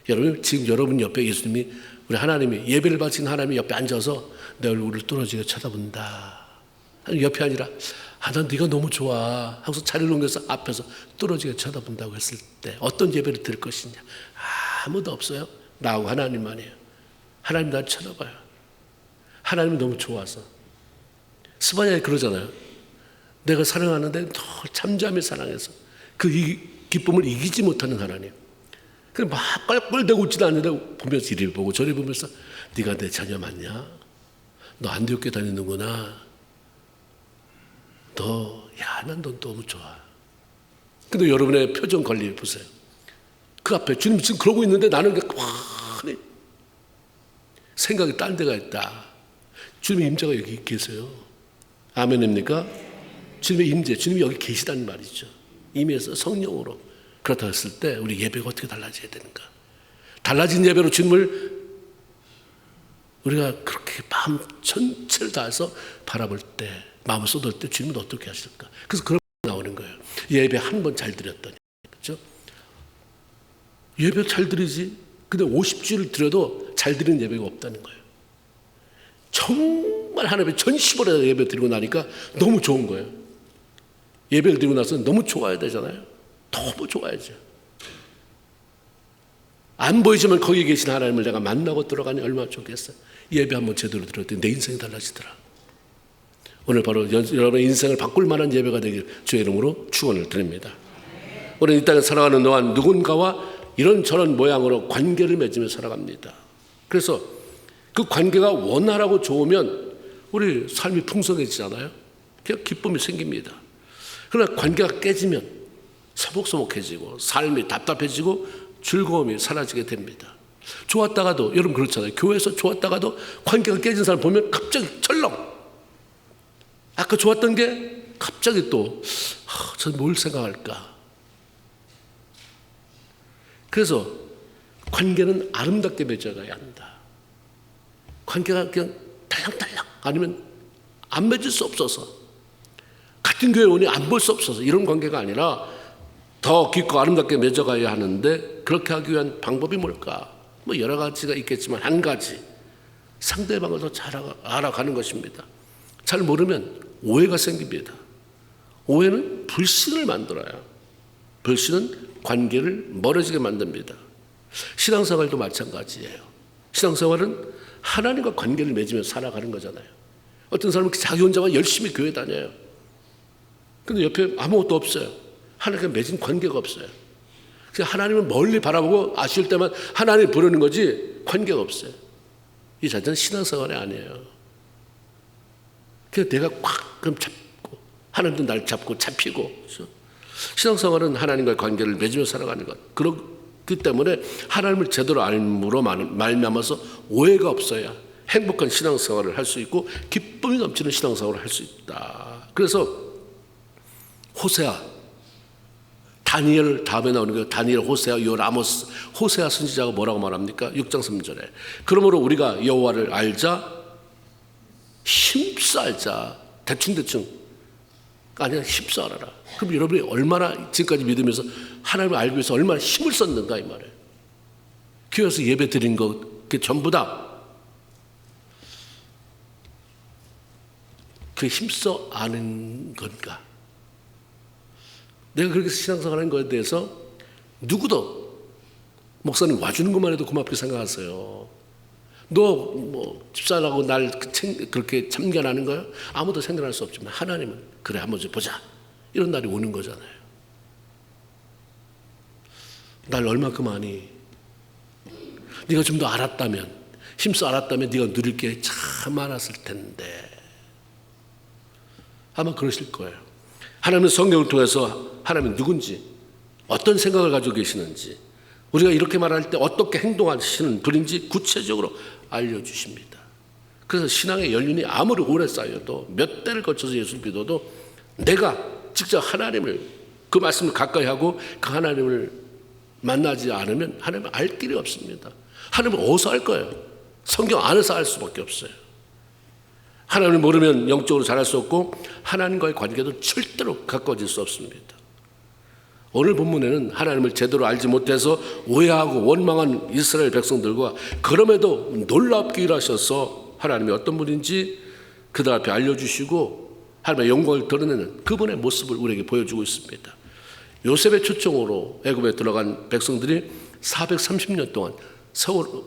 지금 여러분 옆에 예수님이, 우리 하나님이, 예배를 바치는 하나님이 옆에 앉아서 내 얼굴을 뚫어지게 쳐다본다. 옆이 아니라 난 네가 너무 좋아 하고서 자리를 옮겨서 앞에서 뚫어지게 쳐다본다고 했을 때 어떤 예배를 드릴 것이냐? 아무도 없어요. 나하고 하나님만이에요. 하나님 날 쳐다봐요. 하나님이 너무 좋아서. 스바냐에 그러잖아요. 내가 사랑하는데 더 잠잠히 사랑해서 그 기쁨을 이기지 못하는 하나님. 그래 막 껄껄대고 웃지도 않는데 보면서 이리 보고 저리 보면서 네가 내 자녀 맞냐? 너 안디옥 교회 다니는구나. 난 너 너무 좋아. 근데 여러분의 표정 관리 보세요. 그 앞에 주님 지금 그러고 있는데 나는 꽉 생각이 딴 데가 있다. 주님의 임재가 여기 계세요. 아멘입니까? 주님의 임재, 주님이 여기 계시다는 말이죠. 임해서 성령으로. 그렇다고 했을 때 우리 예배가 어떻게 달라져야 되는가? 달라진 예배로 주님을 우리가 그렇게 마음 전체를 다해서 바라볼 때, 마음을 쏟을 때 주님은 어떻게 하실까? 그래서 그런 나오는 거예요. 예배 한 번 잘 드렸더니, 그렇죠? 예배 잘 드리지. 근데 50주를 드려도 잘 드리는 예배가 없다는 거예요. 정말 하나님의 전시보다 예배 드리고 나니까 너무 좋은 거예요. 예배를 드리고 나서 너무 좋아야 되잖아요. 너무 좋아야죠. 안 보이지만 거기 계신 하나님을 내가 만나고 들어가니 얼마나 좋겠어요. 예배 한번 제대로 드렸더니 내 인생이 달라지더라. 오늘 바로 여러분의 인생을 바꿀 만한 예배가 되길 주의 이름으로 축원을 드립니다. 우리는 이 땅에 살아가는 동안 누군가와 이런저런 모양으로 관계를 맺으며 살아갑니다. 그래서 그 관계가 원활하고 좋으면 우리 삶이 풍성해지잖아요. 기쁨이 생깁니다. 그러나 관계가 깨지면 서먹서먹해지고 삶이 답답해지고 즐거움이 사라지게 됩니다. 좋았다가도, 여러분 그렇잖아요. 교회에서 좋았다가도 관계가 깨진 사람 보면 갑자기 철렁. 아까 좋았던 게 갑자기 또 저 뭘 생각할까. 그래서 관계는 아름답게 맺어가야 한다. 관계가 그냥 달랑달랑 아니면 안 맺을 수 없어서, 같은 교회 오니 안 볼 수 없어서 이런 관계가 아니라 더 깊고 아름답게 맺어가야 하는데, 그렇게 하기 위한 방법이 뭘까? 뭐 여러 가지가 있겠지만 한 가지, 상대방을 더 잘 알아가는 것입니다. 잘 모르면 오해가 생깁니다. 오해는 불신을 만들어요. 불신은 관계를 멀어지게 만듭니다. 신앙생활도 마찬가지예요. 신앙생활은 하나님과 관계를 맺으며 살아가는 거잖아요. 어떤 사람은 자기 혼자만 열심히 교회 다녀요. 근데 옆에 아무것도 없어요. 하나님과 맺은 관계가 없어요. 그래서 하나님을 멀리 바라보고 아쉬울 때만 하나님 부르는 거지 관계가 없어요. 이 자체는 신앙생활이 아니에요. 그래서 내가 꽉 그럼 잡고, 하나님도 날 잡고 잡히고. 그렇죠? 신앙생활은 하나님과의 관계를 맺으며 살아가는 것. 그렇기 때문에 하나님을 제대로 알므로 말미암아서 오해가 없어야 행복한 신앙생활을 할 수 있고 기쁨이 넘치는 신앙생활을 할 수 있다. 그래서 호세아, 다니엘 다음에 나오는 거예요. 다니엘, 호세아, 요엘, 아모스. 호세아 선지자가 뭐라고 말합니까? 6장 3절에 그러므로 우리가 여호와를 알자, 힘써 알자. 대충 아니야, 힘써 알아라. 그럼 여러분이 얼마나 지금까지 믿으면서 하나님을 알기 위해서 얼마나 힘을 썼는가 이 말이에요. 교회에서 예배 드린 거 그게 전부 다 그 힘써 아는 건가? 내가 그렇게 신앙생활하는 것에 대해서 누구도 목사님 와주는 것만 해도 고맙게 생각하세요. 너 뭐 집사라고 날 그렇게 참견하는 거야? 아무도 생각할 수 없지만 하나님은 그래 한번 보자. 이런 날이 오는 거잖아요. 날 얼마큼 아니? 네가 좀 더 알았다면, 힘써 알았다면 네가 누릴 게 참 많았을 텐데. 아마 그러실 거예요. 하나님은 성경을 통해서 하나님은 누군지, 어떤 생각을 가지고 계시는지, 우리가 이렇게 말할 때 어떻게 행동하시는 분인지 구체적으로 알려주십니다. 그래서 신앙의 연륜이 아무리 오래 쌓여도 몇 대를 거쳐서 예수를 믿어도 내가 직접 하나님을, 그 말씀을 가까이 하고 그 하나님을 만나지 않으면 하나님을 알 길이 없습니다. 하나님을 어디서 알 거예요? 성경 안에서 알 수밖에 없어요. 하나님을 모르면 영적으로 잘할 수 없고 하나님과의 관계도 절대로 가까워질 수 없습니다. 오늘 본문에는 하나님을 제대로 알지 못해서 오해하고 원망한 이스라엘 백성들과 그럼에도 놀랍게 일하셔서 하나님이 어떤 분인지 그들 앞에 알려주시고 하나님의 영광을 드러내는 그분의 모습을 우리에게 보여주고 있습니다. 요셉의 초청으로 애굽에 들어간 백성들이 430년 동안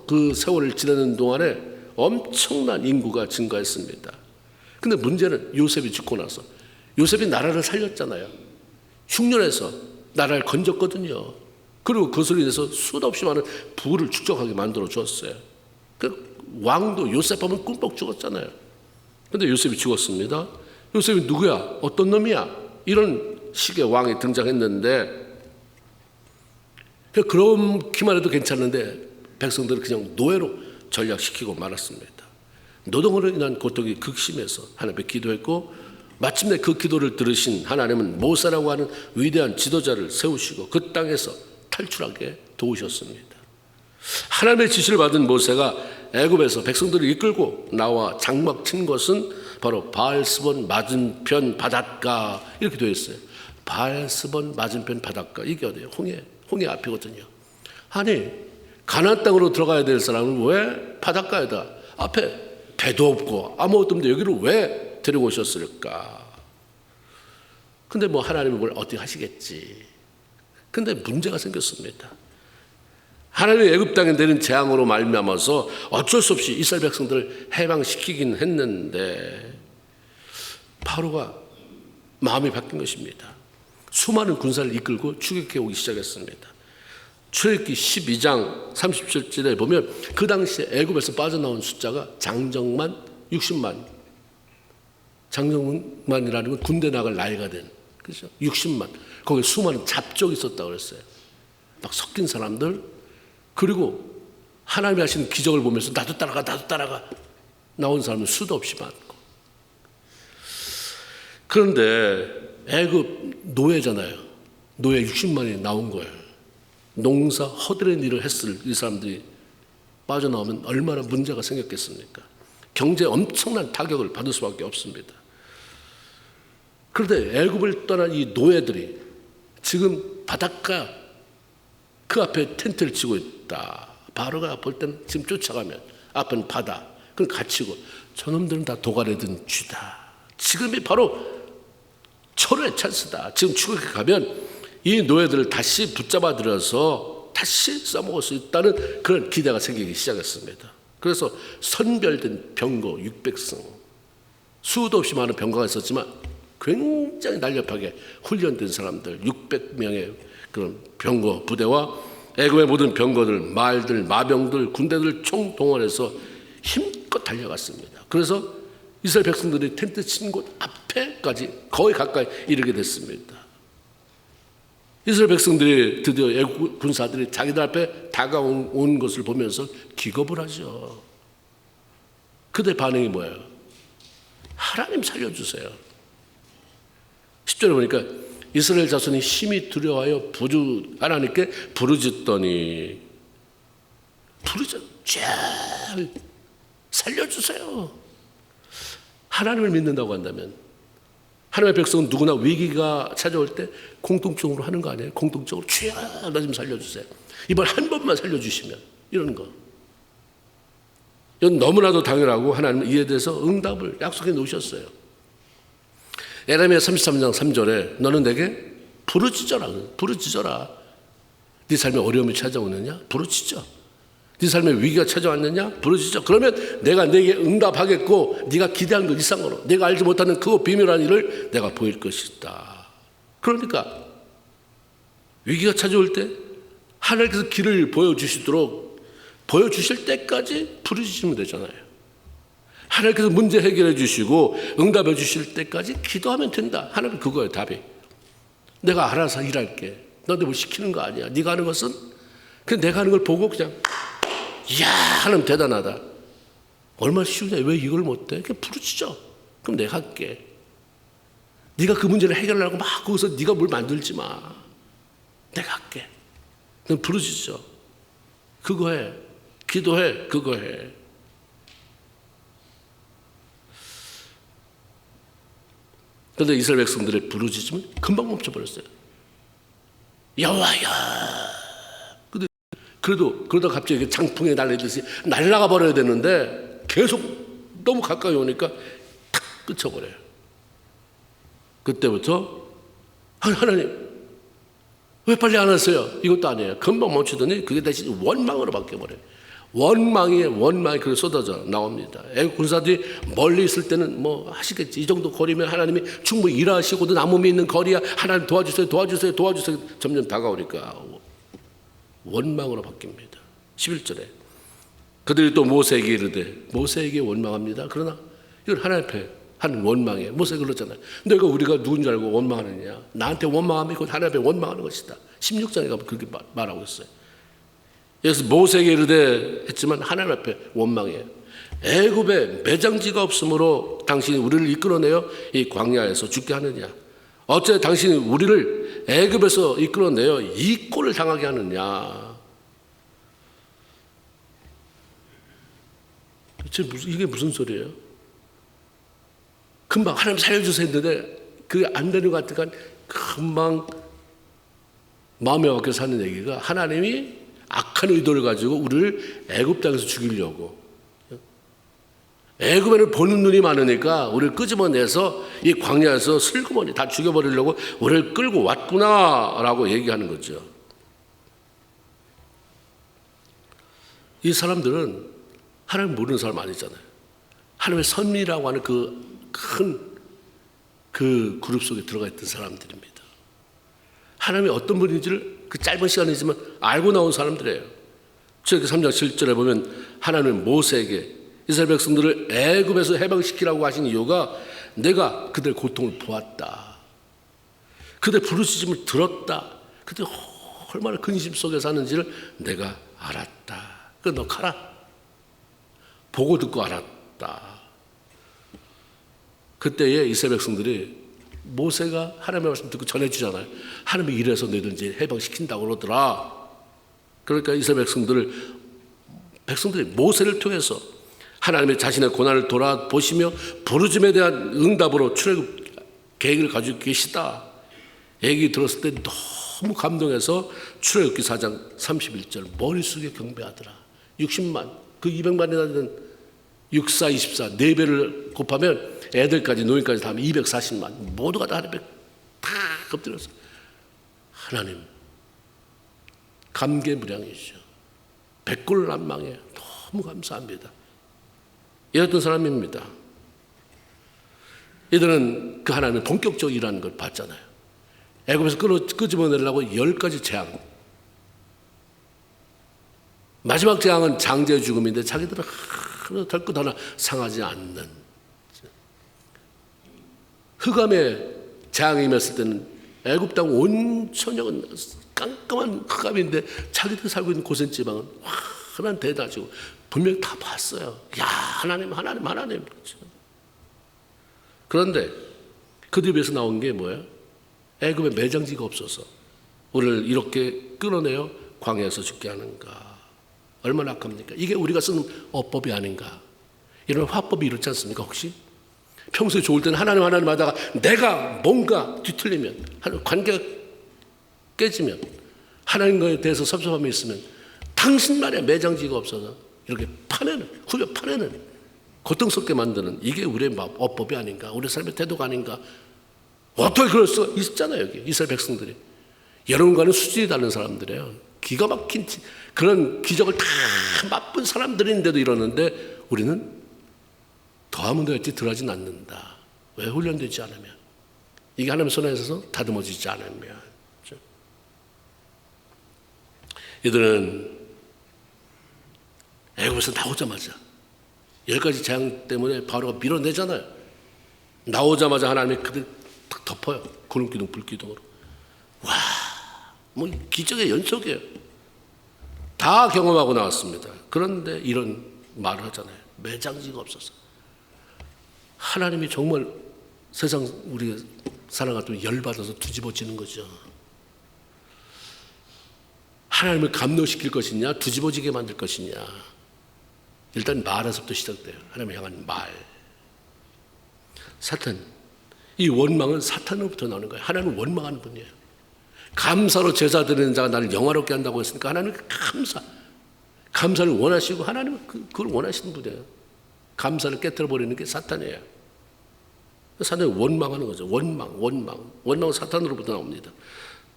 그 세월을 지내는 동안에 엄청난 인구가 증가했습니다. 근데 문제는 요셉이 죽고 나서 요셉이 나라를 살렸잖아요. 흉년에서 나라를 건졌거든요. 그리고 그것으로 인해서 수도 없이 많은 부를 축적하게 만들어 주었어요. 그 왕도 요셉하면 꿈뻑 죽었잖아요. 근데 요셉이 죽었습니다. 요셉이 누구야? 어떤 놈이야? 이런 식의 왕이 등장했는데 그렇기만 해도 괜찮은데 백성들을 그냥 노예로 전락시키고 말았습니다. 노동으로 인한 고통이 극심해서 하나님께 기도했고 마침내 그 기도를 들으신 하나님은 모세라고 하는 위대한 지도자를 세우시고 그 땅에서 탈출하게 도우셨습니다. 하나님의 지시를 받은 모세가 애굽에서 백성들을 이끌고 나와 장막 친 것은 바로 바알스본 맞은편 바닷가 이렇게 되어 있어요. 바알스본 맞은편 바닷가 이게 어디예요? 홍해 앞이거든요. 아니 가나안 땅으로 들어가야 될 사람은 왜 바닷가에다 앞에 배도 없고 아무것도 없는데 여기를 왜 데리고 오셨을까? 근데 뭐 하나님이 뭘 어떻게 하시겠지. 근데 문제가 생겼습니다. 하나님의 애굽 땅에 내린 재앙으로 말미암아서 어쩔 수 없이 이스라엘 백성들을 해방시키긴 했는데 바로가 마음이 바뀐 것입니다. 수많은 군사를 이끌고 추격해 오기 시작했습니다. 출애굽기 12장 37절에 보면 그 당시에 애굽에서 빠져나온 숫자가 장정만 60만. 장정만이라는 건 군대 나갈 나이가 된, 그렇죠? 60만. 거기에 수많은 잡족이 있었다고 그랬어요. 막 섞인 사람들. 그리고 하나님이 하시는 기적을 보면서 나도 따라가 나온 사람은 수도 없이 많고. 그런데 애굽 노예잖아요. 노예 60만이 나온 거예요. 농사 허드렛 일을 했을 이 사람들이 빠져나오면 얼마나 문제가 생겼겠습니까? 경제에 엄청난 타격을 받을 수밖에 없습니다. 그런데 애굽을 떠난 이 노예들이 지금 바닷가 그 앞에 텐트를 치고 있다. 바로가 볼 때는 지금 쫓아가면 앞은 바다. 그럼 갇히고 저놈들은 다 도가래든 쥐다. 지금이 바로 철의 찬스다. 지금 추격해 가면 이 노예들을 다시 붙잡아 들여서 다시 써먹을 수 있다는 그런 기대가 생기기 시작했습니다. 그래서 선별된 병거 600성, 수도 없이 많은 병거가 있었지만 굉장히 날렵하게 훈련된 사람들 600명의 그런 병거 부대와 애굽의 모든 병거들, 말들, 마병들, 군대들 총동원해서 힘껏 달려갔습니다. 그래서 이스라엘 백성들이 텐트 친 곳 앞에까지 거의 가까이 이르게 됐습니다. 이스라엘 백성들이 드디어 애국 군사들이 자기들 앞에 다가온 것을 보면서 기겁을 하죠. 그들 반응이 뭐예요? 하나님 살려주세요. 10절에 보니까 이스라엘 자손이 심히 두려워하여 하나님께 부르짖더니 잘 살려주세요. 하나님을 믿는다고 한다면 하나님의 백성은 누구나 위기가 찾아올 때 공통적으로 하는 거 아니에요? 공통적으로 주여 나 좀 살려주세요. 이번 한 번만 살려주시면 이러는 거. 이건 너무나도 당연하고 하나님은 이에 대해서 응답을 약속해 놓으셨어요. 에레미야 33장 3절에 너는 내게 부르짖어라. 네 삶에 어려움이 찾아오느냐? 부르짖어. 네 삶에 위기가 찾아왔느냐? 부르짖어. 그러면 내가 네게 응답하겠고 네가 기대한 것 이상으로 내가 알지 못하는 그 비밀한 일을 내가 보일 것이다. 그러니까 위기가 찾아올 때 하나님께서 길을 보여주실 때까지 부르짖으면 되잖아요. 하나님께서 문제 해결해 주시고 응답해 주실 때까지 기도하면 된다. 하나님 그거예요, 답이. 내가 알아서 일할게. 너한테 뭐 시키는 거 아니야. 네가 하는 것은 그냥 내가 하는 걸 보고 그냥 이야 하나님 대단하다. 얼마나 쉬우냐. 왜 이걸 못해? 그냥 부르짖어. 그럼 내가 할게. 네가 그 문제를 해결하려고 막 거기서 네가 뭘 만들지 마. 내가 할게. 그냥 부르짖어. 그거 해. 기도해. 그거 해. 그런데 이스라엘 백성들의 부르짖음은 금방 멈춰버렸어요. 여호와여. 근데 그러다 갑자기 장풍에 날리듯이 날아가 버려야 되는데 계속 너무 가까이 오니까 탁 끊쳐버려요. 그때부터 하나님 왜 빨리 안 하세요? 이것도 아니에요. 금방 멈추더니 그게 대신 원망으로 바뀌어버려요. 원망이 그렇게 쏟아져 나옵니다. 애국 군사들이 멀리 있을 때는 뭐 하시겠지. 이 정도 거리면 하나님이 충분히 일하시고도 남음이 있는 거리야. 하나님 도와주세요. 점점 다가오니까 원망으로 바뀝니다. 11절에 그들이 또 모세에게 이르되, 모세에게 원망합니다. 그러나 이건 하나님 앞에 한 원망이에요. 모세가 그러잖아요. 너희가 우리가 누군지 알고 원망하느냐? 나한테 원망하면 이건 하나님 앞에 원망하는 것이다. 16장에 가면 그렇게 말하고 있어요. 그래서 모세에게 이르되 했지만 하나님 앞에 원망해요. 애굽에 매장지가 없으므로 당신이 우리를 이끌어내어 이 광야에서 죽게 하느냐? 어째 당신이 우리를 애굽에서 이끌어내어 이 꼴을 당하게 하느냐? 이게 무슨 소리예요? 금방 하나님 살려주세요 했는데 그게 안 되는 것 같으니까 금방 마음에 박혀 사는 얘기가 하나님이 악한 의도를 가지고 우리를 애굽 땅에서 죽이려고, 애굽에는 보는 눈이 많으니까 우리를 끄집어내서 이 광야에서 슬그머니 다 죽여버리려고 우리를 끌고 왔구나라고 얘기하는 거죠. 이 사람들은 하나님 모르는 사람 아니잖아요. 하나님의 선미라고 하는 그 그룹 속에 들어가 있던 사람들입니다. 하나님이 어떤 분인지를 그 짧은 시간이지만 알고 나온 사람들이에요. 출애굽기 3장 7절에 보면 하나님은 모세에게 이스라엘 백성들을 애굽에서 해방시키라고 하신 이유가 내가 그들의 고통을 보았다. 그들의 부르짖음을 들었다. 그들이 얼마나 근심 속에 사는지를 내가 알았다. 그래서 너 가라. 보고 듣고 알았다. 그때에 이스라엘 백성들이 모세가 하나님의 말씀 듣고 전해주잖아요. 하나님이 이래서 너희들 이제 해방시킨다고 그러더라. 그러니까 이스라엘 백성들이 모세를 통해서 하나님의 자신의 고난을 돌아보시며 부르짖음에 대한 응답으로 출애굽 계획을 가지고 계시다. 얘기 들었을 때 너무 감동해서 출애굽기 4장 31절 머릿속에 경배하더라. 60만 그 200만이나 되는 6, 4, 24 4배를 곱하면 애들까지 노인까지 다 하면 240만 모두가 다 하나님에 다 엎드려서 하나님 감개무량이시죠. 백골난망해 너무 감사합니다. 이랬던 사람입니다. 이들은 그 하나님의 본격적으로 일하는 걸 봤잖아요. 애굽에서 끄집어내려고 10가지 재앙. 마지막 재앙은 장제의 죽음인데 자기들은 하나 될 것 하나 상하지 않는 흑암의 재앙이 임했을 때는 애굽 땅 온천역은 깜깜한 흑암인데 자기들이 살고 있는 고센 지방은 환한 대낮이고 분명히 다 봤어요. 야 하나님 그렇죠. 그런데 그들 입에서 나온 게 뭐예요? 애굽에 매장지가 없어서 우리를 이렇게 끌어내어 광야에서 죽게 하는가. 얼마나 악합니까? 이게 우리가 쓰는 어법이 아닌가. 이런 화법이 이렇지 않습니까? 혹시? 평소에 좋을 때는 하나님 하다가 내가 뭔가 뒤틀리면 관계가 깨지면 하나님과에 대해서 섭섭함이 있으면 당신 말이야 매장지가 없어서 이렇게 후벼 파내는 고통스럽게 만드는 이게 우리의 어법이 아닌가. 우리 삶의 태도가 아닌가. 어떻게 그럴 수가 있잖아요. 여기 이스라엘 백성들이 여러분과는 수준이 다른 사람들이에요. 기가 막힌 그런 기적을 다 맛본 사람들인데도 이러는데 우리는 더하면 더했지 덜하진 않는다. 왜? 훈련되지 않으면. 이게 하나님의 손에 있어서 다듬어지지 않으면. 그렇죠? 이들은 애굽에서 나오자마자 10가지 재앙 때문에 바로가 밀어내잖아요. 나오자마자 하나님이 그들 탁 덮어요. 구름기둥 불기둥으로. 와, 뭐 기적의 연속이에요. 다 경험하고 나왔습니다. 그런데 이런 말을 하잖아요. 매장지가 없어서. 하나님이 정말 세상 우리 살아갔더니 열받아서 뒤집어지는 거죠. 하나님을 감동시킬 것이냐 뒤집어지게 만들 것이냐. 일단 말에서부터 시작돼요. 하나님을 향한 말. 사탄. 이 원망은 사탄으로부터 나오는 거예요. 하나님은 원망하는 분이에요. 감사로 제사 드리는 자가 나를 영화롭게 한다고 했으니까 하나님은 감사를 원하시고 하나님은 그걸 원하시는 분이에요. 감사를 깨뜨려 버리는 게 사탄이에요. 사탄이 원망하는 거죠. 원망은 사탄으로부터 나옵니다.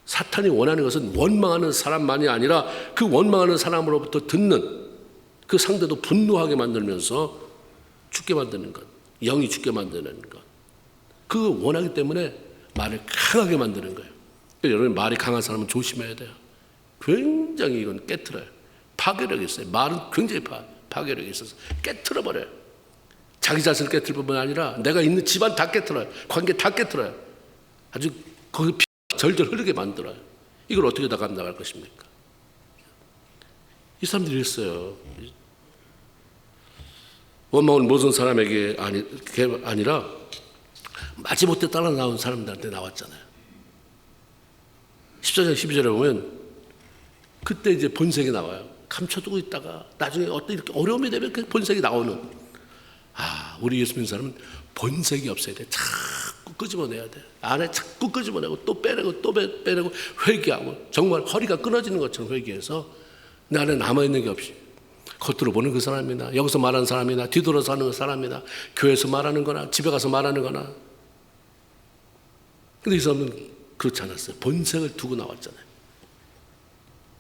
사탄이 원하는 것은 원망하는 사람만이 아니라 그 원망하는 사람으로부터 듣는 그 상대도 분노하게 만들면서 죽게 만드는 것, 영이 죽게 만드는 것. 그 원하기 때문에 말을 강하게 만드는 거예요. 여러분, 말이 강한 사람은 조심해야 돼요. 굉장히 이건 깨트려요. 파괴력이 있어요. 말은 굉장히 파괴력이 있어서 깨트려버려요. 자기 자신을 깨트릴 뿐만 아니라 내가 있는 집안 다 깨트려요. 관계 다 깨트려요. 아주 거기 피 절절 흐르게 만들어요. 이걸 어떻게 다 감당할 것입니까? 이 사람들이 이랬어요. 원망은 모든 사람에게 아니라 마지못해 따라 나온 사람들한테 나왔잖아요. 14장 12절에 보면 그때 이제 본색이 나와요. 감춰두고 있다가 나중에 어떤 이렇게 어려움이 되면 그 본색이 나오는. 우리 예수 믿는 사람은 본색이 없어야 돼. 자꾸 끄집어내야 돼. 안에 자꾸 끄집어내고 또 빼내고 또 빼내고 회개하고 정말 허리가 끊어지는 것처럼 회개해서 내 안에 남아있는 게 없이 겉으로 보는 그 사람이나 여기서 말하는 사람이나 뒤돌아서 하는 그 사람이나 교회에서 말하는 거나 집에 가서 말하는 거나. 근데 이 사람은 그렇지 않았어요. 본색을 두고 나왔잖아요.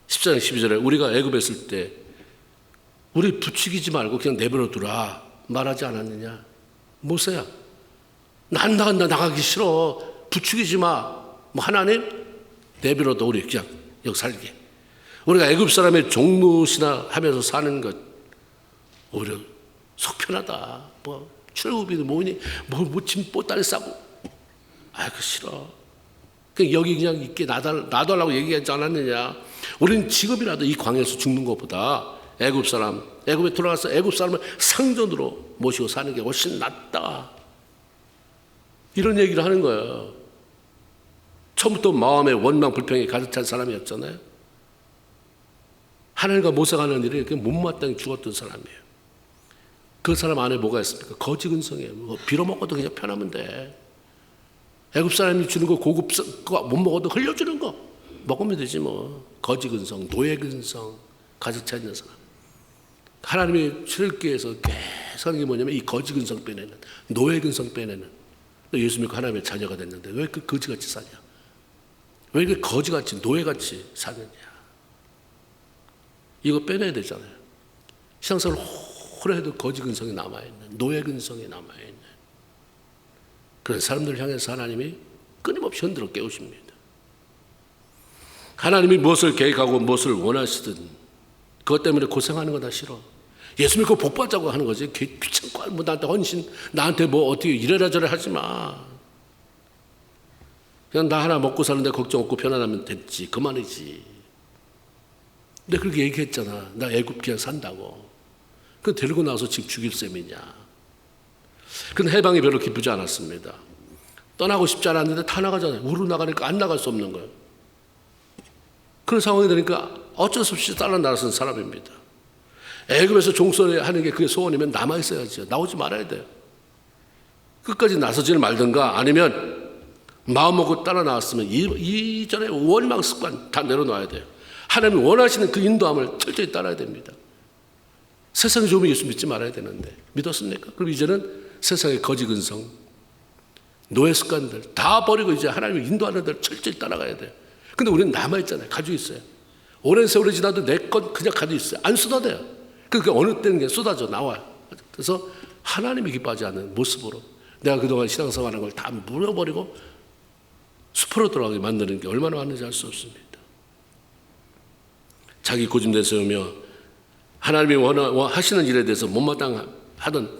14장 12절에 우리가 애굽에 있을 때 우리 부추기지 말고 그냥 내버려 두라 말하지 않았느냐. 모세야, 난 나가기 싫어. 부추기지 마. 하나님 내버려둬. 우리 그냥 여기 살게. 우리가 애굽 사람의 종노시나 하면서 사는 것 오히려 속편하다. 출애굽이든 뭐니 짐 보따리 싸고 그 싫어. 그냥 여기 그냥 있게 놔달라고 얘기하지 않았느냐. 우리는 지금이라도 이 광야에서 죽는 것보다 애굽에 돌아가서 애굽 사람을 상전으로 모시고 사는 게 훨씬 낫다. 이런 얘기를 하는 거예요. 처음부터 마음에 원망 불평이 가득 찬 사람이었잖아요. 하나님과 모세가 하는 일이 못마땅히 죽었던 사람이에요. 그 사람 안에 뭐가 있습니까? 거지근성이에요. 빌어먹어도 그냥 편하면 돼. 애굽 사람이 주는 거 고급 거 못 먹어도 흘려주는 거 먹으면 되지 뭐. 거지근성, 노예근성 가득 차 있는 사람. 하나님이 출애굽기에서 계속 하는 게 뭐냐면 이 거지근성 빼내는, 노예근성 빼내는. 예수 믿고 하나님의 자녀가 됐는데 왜 그 거지같이 사냐? 왜 이렇게 거지같이 노예같이 사느냐? 이거 빼내야 되잖아요. 신앙생활 오래 해도 거지근성이 남아있는, 노예근성이 남아있는 그런 사람들을 향해서 하나님이 끊임없이 흔들어 깨우십니다. 하나님이 무엇을 계획하고 무엇을 원하시든 그것 때문에 고생하는 거 다 싫어. 예수 믿고 복 받자고 하는 거지. 귀찮고 뭐 나한테 헌신, 나한테 뭐 어떻게 이래라 저래 하지 마. 그냥 나 하나 먹고 사는데 걱정 없고 편안하면 됐지. 그만이지. 내가 그렇게 얘기했잖아. 나 애굽 그냥 산다고. 그 데리고 나와서 지금 죽일 셈이냐. 그는 해방이 별로 기쁘지 않았습니다. 떠나고 싶지 않았는데 다 나가잖아요. 우르 나가니까 안 나갈 수 없는 거예요. 그런 상황이 되니까 어쩔 수 없이 따라 나선 사람입니다. 애굽에서 종소리하는 게 그게 소원이면 남아있어야죠. 나오지 말아야 돼요. 끝까지 나서지를 말든가 아니면 마음먹고 따라 나왔으면 이전에 원망 습관 다 내려놔야 돼요. 하나님이 원하시는 그 인도함을 철저히 따라야 됩니다. 세상이 좋으면 예수 믿지 말아야 되는데 믿었습니까? 그럼 이제는 세상의 거지근성, 노예 습관들 다 버리고 이제 하나님이 인도하는 대로 철저히 따라가야 돼요. 근데 우리는 남아있잖아요. 가지고 있어요. 오랜 세월이 지나도 내 건 그냥 가지고 있어요. 안 쏟아져요. 그러니까 어느 때는 쏟아져 나와요. 그래서 하나님이 기뻐하지 않는 모습으로 내가 그동안 신앙생활하는 걸 다 물어버리고 숲으로 들어가게 만드는 게 얼마나 많은지 알 수 없습니다. 자기 고집내 세우며 하나님이 하시는 일에 대해서 못마땅하던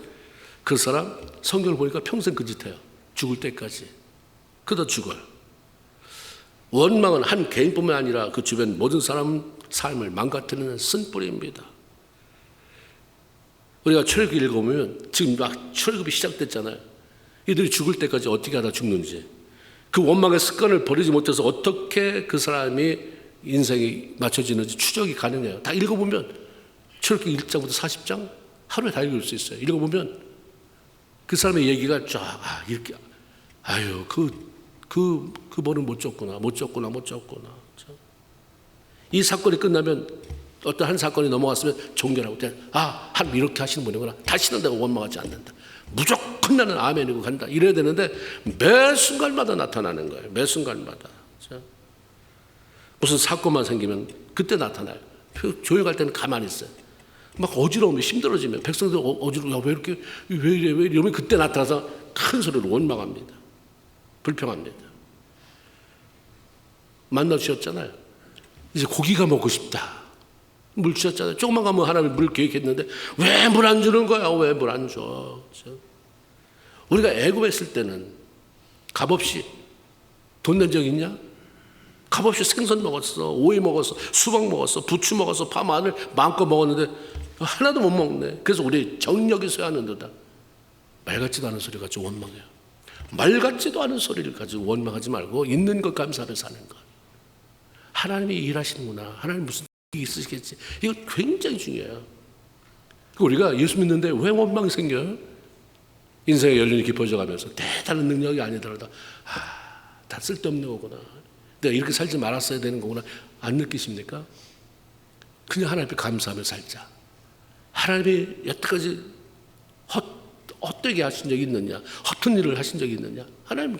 그 사람 성경을 보니까 평생 그 짓 해요. 죽을 때까지. 그러다 죽어요. 원망은 한 개인뿐만 아니라 그 주변 모든 사람 삶을 망가뜨리는 쓴뿌리입니다. 우리가 출애굽 읽어보면 지금 막 출애굽이 시작됐잖아요. 이들이 죽을 때까지 어떻게 하다 죽는지, 그 원망의 습관을 버리지 못해서 어떻게 그 사람이 인생이 맞춰지는지 추적이 가능해요. 다 읽어보면 출애굽기 1장부터 40장 하루에 다 읽을 수 있어요. 읽어보면 그 사람의 얘기가 쫙 이렇게 그 그 벌은 못 줬구나. 이 사건이 끝나면 어떤 한 사건이 넘어갔으면 종결하고 하나님 이렇게 하시는 분이구나. 다시는 내가 원망하지 않는다. 무조건 나는 아멘이고 간다. 이래야 되는데 매 순간마다 나타나는 거예요. 매 순간마다. 무슨 사건만 생기면 그때 나타나요. 조용할 때는 가만히 있어요. 막 어지러우면 힘들어지면 백성들 어지러워. 왜 이렇게 왜 이래 이러면 그때 나타나서 큰 소리로 원망합니다. 불평합니다. 만나 주셨잖아요. 이제 고기가 먹고 싶다. 물 주셨잖아요. 조금만 가면 하나님 물 계획했는데 왜 물 안 주는 거야? 왜 물 안 줘? 우리가 애굽했을 때는 값없이 돈 낸 적 있냐? 값없이 생선 먹었어, 오이 먹었어, 수박 먹었어, 부추 먹었어, 파, 마늘 마음껏 먹었는데 하나도 못 먹네. 그래서 우리 정력이 쇠하는도다. 말 같지도 않은 소리 가지고 원망해요. 말 같지도 않은 소리를 가지고 원망하지 말고 있는 것 감사하며 사는 것. 하나님이 일하시는구나. 하나님 무슨 일이 있으시겠지. 이거 굉장히 중요해요. 우리가 예수 믿는데 왜 원망이 생겨요? 인생의 연륜이 깊어져 가면서 대단한 능력이 아니더라도 다 쓸데없는 거구나. 내가 이렇게 살지 말았어야 되는 거구나. 안 느끼십니까? 그냥 하나님 앞에 감사하며 살자. 하나님이 여태까지 헛되게 하신 적이 있느냐? 허튼 일을 하신 적이 있느냐? 하나님은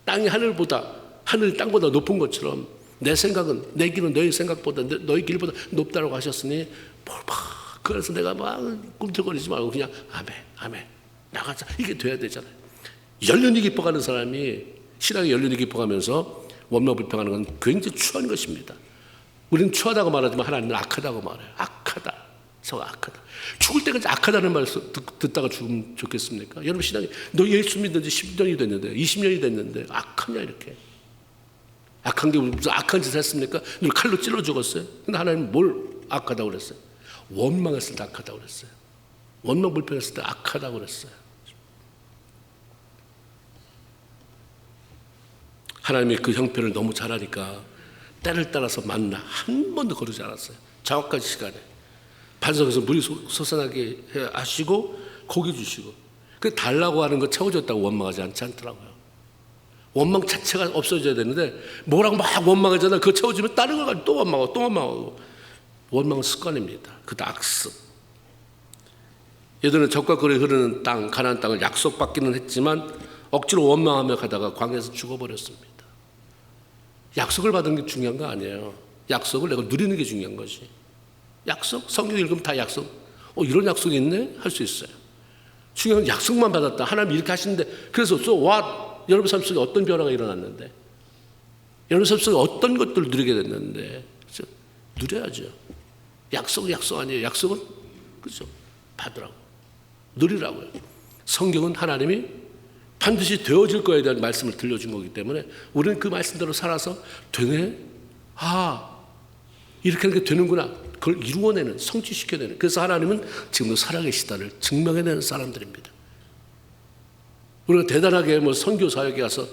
땅이 하늘이 땅보다 높은 것처럼 내 생각은 내 길은 너희 생각보다 너희 길보다 높다고 하셨으니 그래서 내가 막 꿈틀거리지 말고 그냥 아멘 나가자. 이게 돼야 되잖아요. 연륜이 깊어가는 사람이 신앙의 연륜이 깊어가면서 원망 불평하는 건 굉장히 추한 것입니다. 우리는 추하다고 말하지만 하나님은 악하다고 말해요. 악하다. 죽을 때까지 악하다는 말을 듣다가 죽으면 좋겠습니까? 여러분 신앙이 너 예수 믿은 지 10년이 됐는데 20년이 됐는데 악하냐 이렇게. 악한 게 무슨 악한 짓을 했습니까? 누굴 칼로 찔러 죽었어요. 근데 하나님은 뭘 악하다고 그랬어요? 원망했을 때 악하다고 그랬어요. 원망 불평했을 때 악하다고 그랬어요. 하나님이 그 형편을 너무 잘 아니까 때를 따라서 만나 한 번도 거르지 않았어요. 정확한 시간에 반석에서 물이 솟아나게 하시고 고기 주시고 그 달라고 하는 거 채워줬다고 원망하지 않더라고요. 원망 자체가 없어져야 되는데 뭐라고 막 원망하잖아요. 그거 채워주면 다른 걸 가지고 또 원망하고 원망은 습관입니다. 그것도 악습. 예전에 적과 꿀이 흐르는 땅 가나안 땅을 약속받기는 했지만 억지로 원망하며 가다가 광야에서 죽어버렸습니다. 약속을 받은 게 중요한 거 아니에요. 약속을 내가 누리는 게 중요한 거지. 약속? 성경 읽으면 다 약속. 이런 약속이 있네? 할 수 있어요. 중요한 건 약속만 받았다. 하나님 이렇게 하시는데 그래서 여러분 삶 속에 어떤 변화가 일어났는데 여러분 삶 속에 어떤 것들을 누리게 됐는데 누려야죠. 약속은 약속 아니에요. 약속은 그렇죠. 받으라고. 누리라고요. 성경은 하나님이 반드시 되어질 거에 대한 말씀을 들려준 거기 때문에 우리는 그 말씀대로 살아서 되네? 이렇게 하는 게 되는구나. 그걸 이루어내는, 성취시켜내는. 그래서 하나님은 지금도 살아계시다를 증명해내는 사람들입니다. 우리가 대단하게 선교 사역에 가서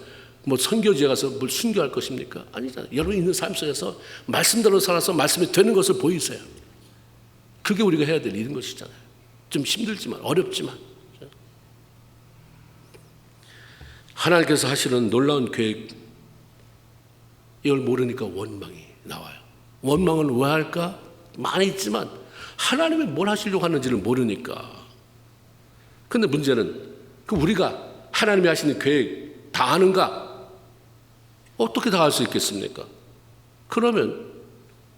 선교지에 가서 뭘 순교할 것입니까? 아니잖아요. 여러분 있는 삶 속에서 말씀대로 살아서 말씀이 되는 것을 보이세요. 그게 우리가 해야 될 일인 것이잖아요. 좀 힘들지만 어렵지만 하나님께서 하시는 놀라운 계획 이걸 모르니까 원망이 나와요. 원망은 왜 할까? 많이 있지만 하나님이 뭘 하시려고 하는지를 모르니까. 그런데 문제는 우리가 하나님이 하시는 계획 다 아는가? 어떻게 다 알 수 있겠습니까? 그러면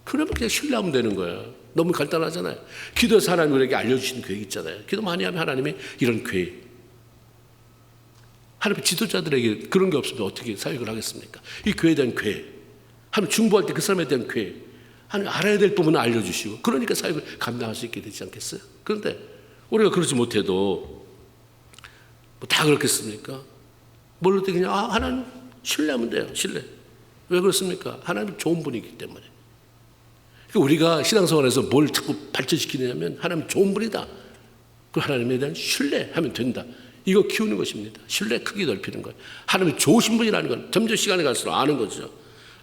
그냥 신뢰하면 되는 거예요. 너무 간단하잖아요. 기도해서 하나님이 우리에게 알려주신 계획 있잖아요. 기도 많이 하면 하나님이 이런 계획. 하나님 지도자들에게 그런 게 없으면 어떻게 사역을 하겠습니까? 이 교회에 대한 계획. 하나님 중보할 때 그 사람에 대한 계획. 하나님 알아야 될 부분은 알려주시고 그러니까 사역을 감당할 수 있게 되지 않겠어요? 그런데 우리가 그러지 못해도 다 그렇겠습니까? 뭘로 때 그냥 하나님 신뢰하면 돼요. 신뢰. 왜 그렇습니까? 하나님 좋은 분이기 때문에. 그러니까 우리가 신앙생활에서 뭘 자꾸 발전시키냐면 하나님 좋은 분이다. 그 하나님에 대한 신뢰하면 된다. 이거 키우는 것입니다. 신뢰 크게 넓히는 거예요. 하나님이 좋으신 분이라는 건 점점 시간이 갈수록 아는 거죠.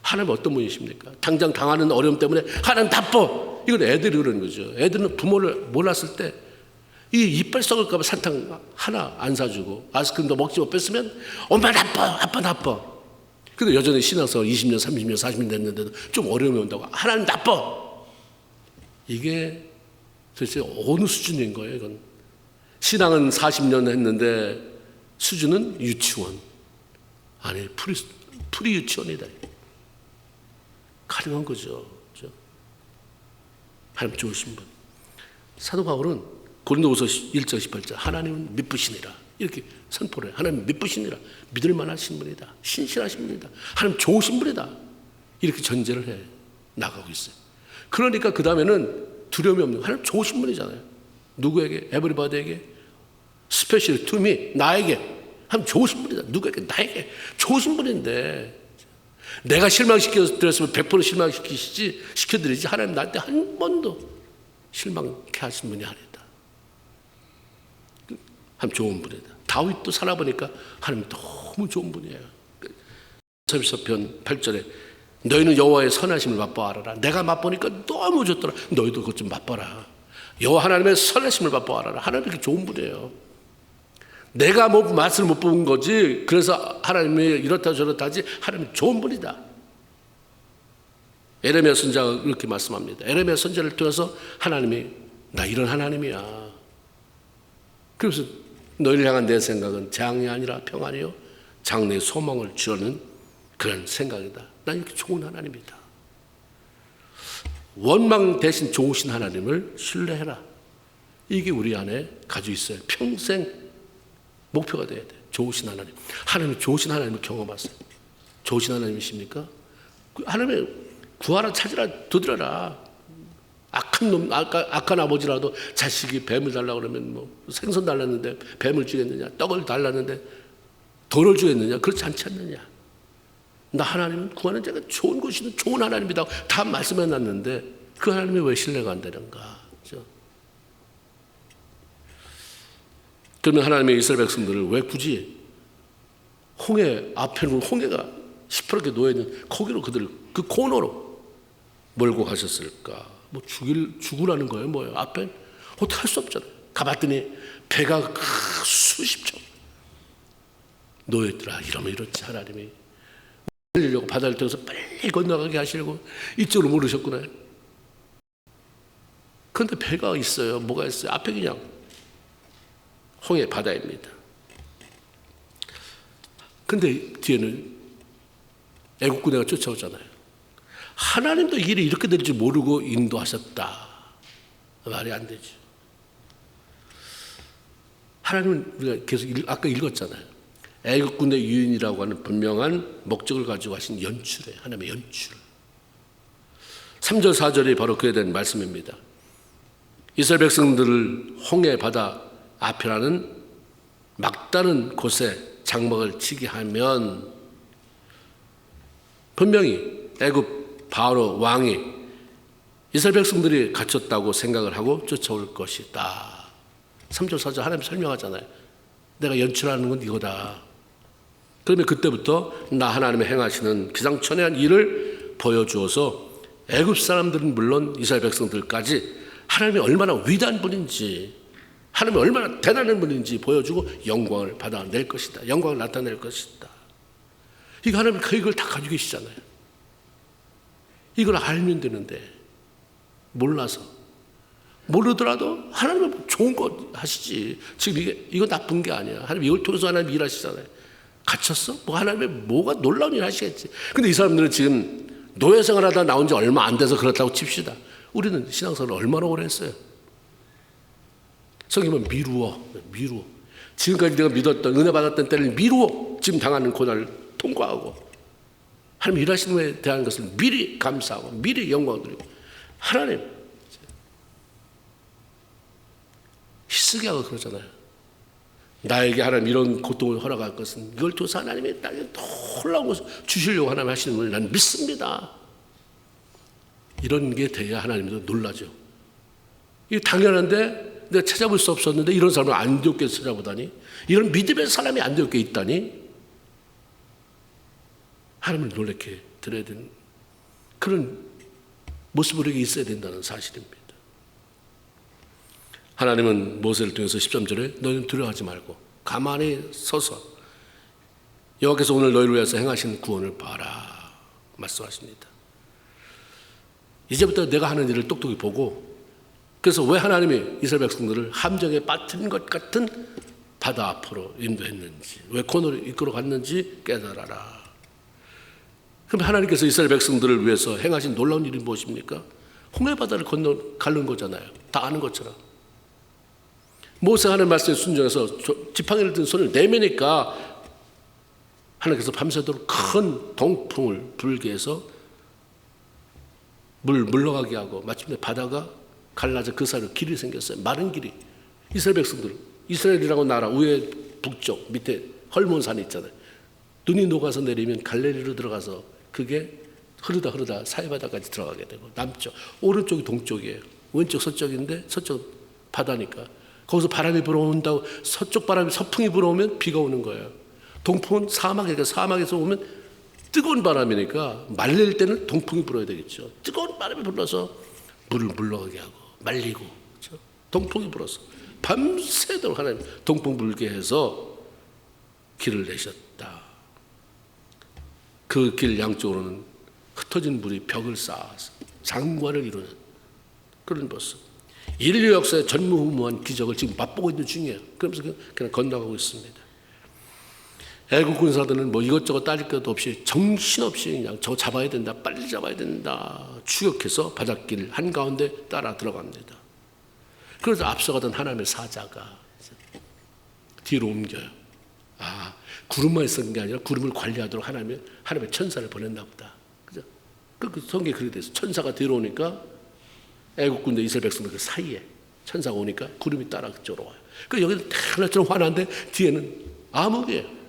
하나님 어떤 분이십니까? 당장 당하는 어려움 때문에 하나님 나빠. 이건 애들이 그러는 거죠. 애들은 부모를 몰랐을 때 이 이빨 썩을까 봐 사탕 하나 안 사주고 아이스크림도 먹지 못 뺐으면 엄마 나빠, 아빠 나빠. 근데 여전히 신앙생활 20년, 30년, 40년 됐는데도 좀 어려움이 온다고 하나님 나빠. 이게 도대체 어느 수준인 거예요, 이건? 신앙은 40년 했는데 수준은 유치원. 아니, 프리 유치원이다. 가능한 거죠. 그렇죠? 하나님 좋으신 분. 사도 바울은 고린도후서 1장 18절 하나님은 미쁘시니라 이렇게 선포를 해요. 하나님 미쁘시니라, 믿을 만하신 분이다, 신실하신 분이다, 하나님 좋으신 분이다, 이렇게 전제를 해 나가고 있어요. 그러니까 그 다음에는 두려움이 없는, 하나님 좋으신 분이잖아요. 누구에게? 에브리바디에게, 스페셜 투미, 나에게 하나님 좋으신 분이다. 누구에게? 나에게 좋으신 분인데 내가 실망시켜드렸으면 100% 실망시켜드리지 하나님 나한테 한 번도 실망케 하신 분이 아니다. 하나님 좋은 분이다. 다윗도 살아보니까 하나님 너무 좋은 분이에요. 서편 8절에 너희는 여호와의 선하심을 맛보아라. 내가 맛보니까 너무 좋더라. 너희도 그것 좀 맛봐라. 여호와 하나님의 선하심을 맛보아라. 하나님 이렇게 좋은 분이에요. 내가 뭐 맛을 못 본 거지. 그래서 하나님이 이렇다 저렇다 하지. 하나님 좋은 분이다. 에레미야 선지자가 이렇게 말씀합니다. 에레미야 선지자를 통해서 하나님이 나 이런 하나님이야. 그래서 너희를 향한 내 생각은 재앙이 아니라 평안이요 장래의 소망을 주려는 그런 생각이다. 난 이렇게 좋은 하나님이다. 원망 대신 좋으신 하나님을 신뢰해라. 이게 우리 안에 가지고 있어요. 평생 목표가 돼야 돼. 좋으신 하나님. 하나님 좋으신 하나님을 경험하세요. 좋으신 하나님이십니까? 하나님의 구하라 찾으라 두드려라. 악한 놈, 악한 아버지라도 자식이 뱀을 달라고 그러면 뭐 생선 달랐는데 뱀을 주겠느냐, 떡을 달랐는데 돌을 주겠느냐, 그렇지 않지 않느냐. 나 하나님은 구하는 자가 좋은 것이든 좋은 하나님이다 다 말씀해 놨는데 그 하나님이 왜 신뢰가 안 되는가. 그렇죠? 그러면 하나님의 이스라엘 백성들을 왜 굳이 홍해 앞에는 홍해가 시퍼렇게 놓여있는 거기로 그들을 그 코너로 몰고 가셨을까? 뭐 죽으라는 거예요, 뭐예요? 앞에 어떻게 할 수 없잖아요. 가봤더니 배가 수십 척 놓여있더라. 이러면 이렇지 하나님이 살리려고 바다를 통해서 빨리 건너가게 하시려고 이쪽으로 모르셨구나. 그런데 배가 있어요. 뭐가 있어요? 앞에 그냥 홍해 바다입니다. 근데 뒤에는 애국 군대가 쫓아오잖아요. 하나님도 일이 이렇게 될 줄 모르고 인도하셨다. 말이 안 되죠. 하나님은 우리가 계속 아까 읽었잖아요. 애국 군대 유인이라고 하는 분명한 목적을 가지고 하신 연출이에요. 하나님의 연출. 3절 4절이 바로 그에 대한 말씀입니다. 이스라엘 백성들을 홍해 바다 앞이라는 막다른 곳에 장막을 치게 하면 분명히 애굽 바로 왕이 이스라엘 백성들이 갇혔다고 생각을 하고 쫓아올 것이다. 3절 4절 하나님 설명하잖아요. 내가 연출하는 건 이거다. 그러면 그때부터 나 하나님의 행하시는 기상천외한 일을 보여주어서 애굽 사람들은 물론 이스라엘 백성들까지 하나님이 얼마나 위대한 분인지, 하나님이 얼마나 대단한 분인지 보여주고 영광을 받아낼 것이다. 영광을 나타낼 것이다. 이거 하나님이 그 이걸 다 가지고 계시잖아요. 이걸 알면 되는데 몰라서, 모르더라도 하나님은 좋은 거 하시지. 지금 이거 나쁜 게 아니야. 하나님 이걸 통해서 하나님 일하시잖아요. 갇혔어? 뭐 하나님의 뭐가 놀라운 일 하시겠지. 근데 이 사람들은 지금 노예생활 하다 나온 지 얼마 안 돼서 그렇다고 칩시다. 우리는 신앙생활을 얼마나 오래 했어요? 성경은 미루어. 지금까지 내가 믿었던, 은혜 받았던 때를 미루어 지금 당하는 고난을 통과하고 하나님 일하시는 것에 대한 것을 미리 감사하고 미리 영광 드리고 하나님 히스기야가 그러잖아요. 나에게 하나님 이런 고통을 허락할 것은 이걸 통해서 하나님이 나에게 놀라운 것을 주시려고 하나님 하시는 걸 나는 믿습니다. 이런 게 돼야 하나님도 놀라죠. 이게 당연한데 내가 찾아볼 수 없었는데 이런 사람을 안디옥에 찾아보다니, 이런 믿음의 사람이 안디옥에 있다니 하나님을 놀랍게 드려야 되는 그런 모습으로 있어야 된다는 사실입니다. 하나님은 모세를 통해서 13절에 너희는 두려워하지 말고 가만히 서서 여호와께서 오늘 너희를 위해서 행하신 구원을 봐라 말씀하십니다. 이제부터 내가 하는 일을 똑똑히 보고, 그래서 왜 하나님이 이스라엘 백성들을 함정에 빠뜨린 것 같은 바다 앞으로 인도했는지, 왜 코너를 이끌어 갔는지 깨달아라. 그럼 하나님께서 이스라엘 백성들을 위해서 행하신 놀라운 일이 무엇입니까? 홍해 바다를 건너 가는 거잖아요. 다 아는 것처럼. 모세가 하는 말씀에 순종해서 지팡이를 든 손을 내미니까 하나님께서 밤새도록 큰 동풍을 불게 해서 물러가게 하고 마침내 바다가 갈라져 그 사이로 길이 생겼어요. 마른 길이. 이스라엘 백성들, 이스라엘이라고 나라 위에 북쪽 밑에 헐몬 산이 있잖아요. 눈이 녹아서 내리면 갈레리로 들어가서 그게 흐르다 사해바다까지 들어가게 되고, 남쪽 오른쪽이 동쪽이에요. 왼쪽 서쪽인데 서쪽 바다니까 거기서 바람이 불어온다고, 서쪽 바람이 서풍이 불어오면 비가 오는 거예요. 동풍은 사막에서 오면 뜨거운 바람이니까 말릴 때는 동풍이 불어야 되겠죠. 뜨거운 바람이 불어서 물을 물러가게 하고 말리고, 그렇죠? 동풍이 불어서 밤새도록 하나님 동풍 불게 해서 길을 내셨다. 그 길 양쪽으로는 흩어진 물이 벽을 쌓아서 장관을 이루는 그런 모습. 인류 역사의 전무후무한 기적을 지금 맛보고 있는 중이에요. 그러면서 그냥 건너가고 있습니다. 애국 군사들은 뭐 이것저것 따질 것도 없이 정신없이 그냥 저거 잡아야 된다, 빨리 잡아야 된다 추격해서 바닷길 한가운데 따라 들어갑니다. 그래서 앞서가던 하나님의 사자가 뒤로 옮겨요. 아, 구름만 있었던 게 아니라 구름을 관리하도록 하나님의 천사를 보냈나 보다. 그죠? 그 성경에 그렇게 돼서 천사가 뒤로 오니까 애국 군대 이스라엘 백성들 그 사이에 천사가 오니까 구름이 따라 그쪽으로 와요. 그 여기는 하나처럼 환한데 뒤에는 암흑이에요.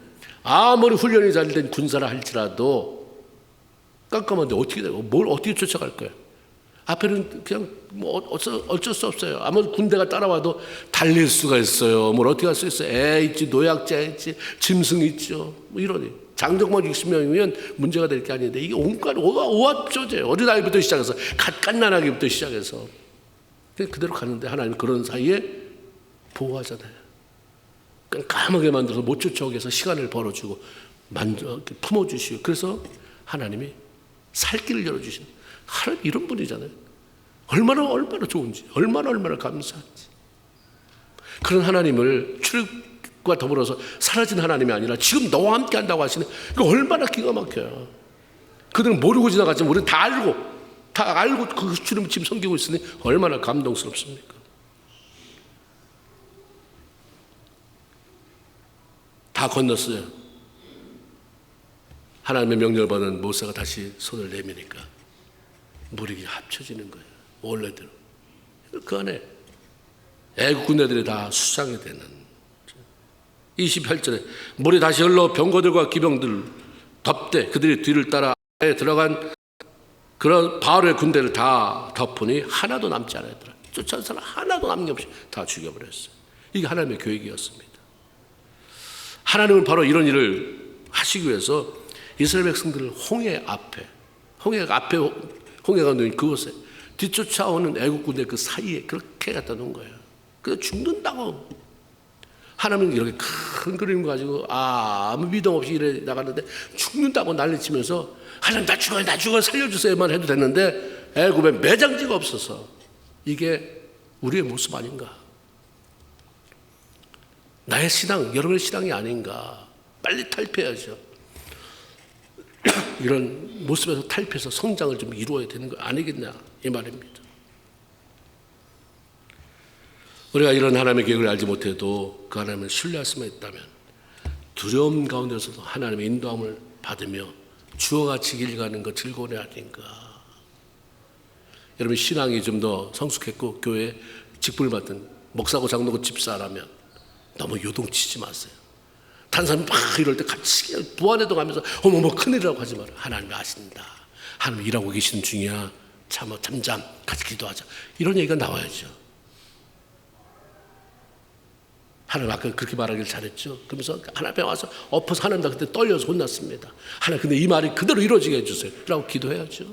아무리 훈련이 잘 된 군사라 할지라도 깜깜한데 어떻게 되고 뭘 어떻게 쫓아갈 거예요? 앞에는 그냥 뭐 어쩔 수 없어요. 아무리 군대가 따라와도 달릴 수가 있어요. 뭘 어떻게 할 수 있어요? 애 있지, 노약자 있지, 짐승 있죠. 뭐 이러니 장정만 60명이면 문제가 될 게 아닌데 이게 온갖 오합조제예요. 어린아이부터 시작해서 갓난아기부터 시작해서 그대로 가는데 하나님 그런 사이에 보호하잖아요. 깜깜하게 만들어서 못 쫓아오게 해서 시간을 벌어주고 품어주시고, 그래서 하나님이 살 길을 열어주시는 하나님 이런 분이잖아요. 얼마나 좋은지, 얼마나 감사한지. 그런 하나님을 출애굽과 더불어서 사라진 하나님이 아니라 지금 너와 함께 한다고 하시는, 이거 얼마나 기가 막혀요. 그들은 모르고 지나갔지만 우리는 다 알고 그 주님을 지금 섬기고 있으니 얼마나 감동스럽습니까? 다 건넜어요. 하나님의 명령을 받은 모세가 다시 손을 내미니까 물이 합쳐지는 거예요. 원래대로. 그 안에 애국 군대들이 다 수장이 되는. 28절에 물이 다시 흘러 병거들과 기병들 덮되 그들이 뒤를 따라 들어간 그런 바울의 군대를 다 덮으니 하나도 남지 않았더라. 쫓아온 사람 하나도 남김없이 다 죽여버렸어요. 이게 하나님의 계획이었습니다. 하나님은 바로 이런 일을 하시기 위해서 이스라엘 백성들을 홍해가 놓인 그곳에 뒤쫓아오는 애국 군대 그 사이에 그렇게 갖다 놓은 거예요. 그래서 죽는다고. 하나님은 이렇게 큰 그림 가지고 아무 미동 없이 일해 나갔는데 죽는다고 난리치면서 하나님 나 죽어요 살려주세요만 해도 됐는데 애굽에 매장지가 없어서 이게 우리의 모습 아닌가. 나의 신앙, 여러분의 신앙이 아닌가. 빨리 탈피해야죠. 이런 모습에서 탈피해서 성장을 좀 이루어야 되는 거 아니겠냐 이 말입니다. 우리가 이런 하나님의 계획을 알지 못해도 그 하나님을 신뢰할 수만 있다면 두려움 가운데서도 하나님의 인도함을 받으며 주어같이 길 가는 것 즐거운 애 아닌가. 여러분 신앙이 좀 더 성숙했고 교회에 직분을 받든 목사고 장로고 집사라면 너무 요동치지 마세요. 다른 사람이 막 이럴 때 같이 부안해도 가면서 어머머 큰일이라고 하지 마라. 하나님이 아신다. 하나님 일하고 계시는 중이야. 잠잠 같이 기도하자. 이런 얘기가 나와야죠. 하나님 아까 그렇게 말하기를 잘했죠. 그러면서 하나님 앞에 와서 엎어서 하나님 그때 떨려서 혼났습니다. 하나님 근데 이 말이 그대로 이루어지게 해주세요 라고 기도해야죠.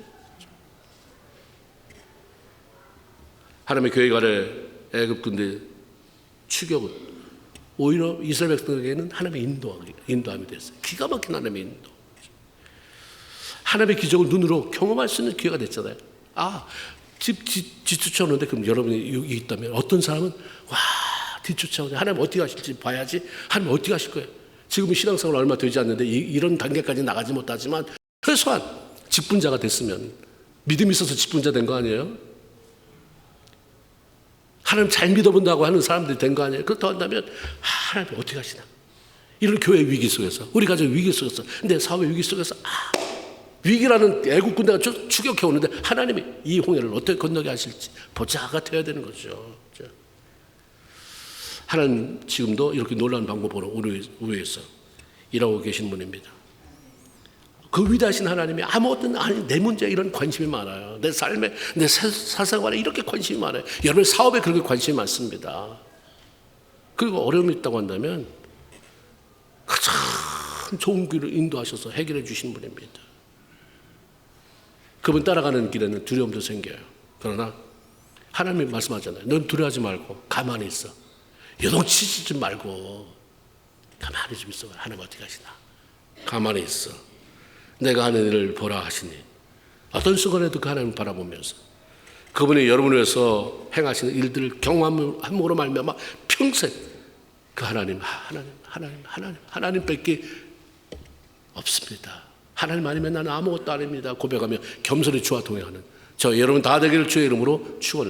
하나님의 계획 아래 애굽 군대 추격은 오히려 이스라엘 백성에게는 하나님의 인도함이 됐어요. 기가 막힌 하나님의 인도. 하나님의 기적을 눈으로 경험할 수 있는 기회가 됐잖아요. 집 뒤쫓아오는데 그럼 여러분이 여기 있다면 어떤 사람은 뒤쫓아오네. 하나님 어떻게 하실지 봐야지. 하나님 어떻게 하실 거예요. 지금은 신앙생활 얼마 되지 않는데 이런 단계까지 나가지 못하지만 최소한 직분자가 됐으면 믿음이 있어서 직분자 된 거 아니에요? 하나님 잘 믿어본다고 하는 사람들이 된 거 아니에요? 그렇다고 한다면 하나님 어떻게 하시나? 이런 교회 위기 속에서 우리 가정 위기 속에서 근데 사회 위기 속에서 위기라는 애국 군대가 추격해 오는데 하나님이 이 홍해를 어떻게 건너게 하실지 보자가 되어야 되는 거죠. 하나님 지금도 이렇게 놀라운 방법으로 우리 위해서 일하고 계신 분입니다. 그 위대하신 하나님이 내 문제에 이런 관심이 많아요. 내 삶에, 내 사생활에 이렇게 관심이 많아요. 여러분의 사업에 그렇게 관심이 많습니다. 그리고 어려움이 있다고 한다면 가장 좋은 길을 인도하셔서 해결해 주신 분입니다. 그분 따라가는 길에는 두려움도 생겨요. 그러나 하나님이 말씀하잖아요. 넌 두려워하지 말고 가만히 있어. 요동치지 좀 말고 가만히 좀 있어. 하나님 어떻게 하시나. 가만히 있어. 내가 하는 일을 보라 하시니 어떤 순간에도 그 하나님을 바라보면서 그분이 여러분을 위해서 행하시는 일들을 경험함으로 말미암아 평생 그 하나님밖에 없습니다. 하나님 아니면 나는 아무것도 아닙니다 고백하며 겸손히 주와 동행하는 저 여러분 다 되기를 주의 이름으로 축원을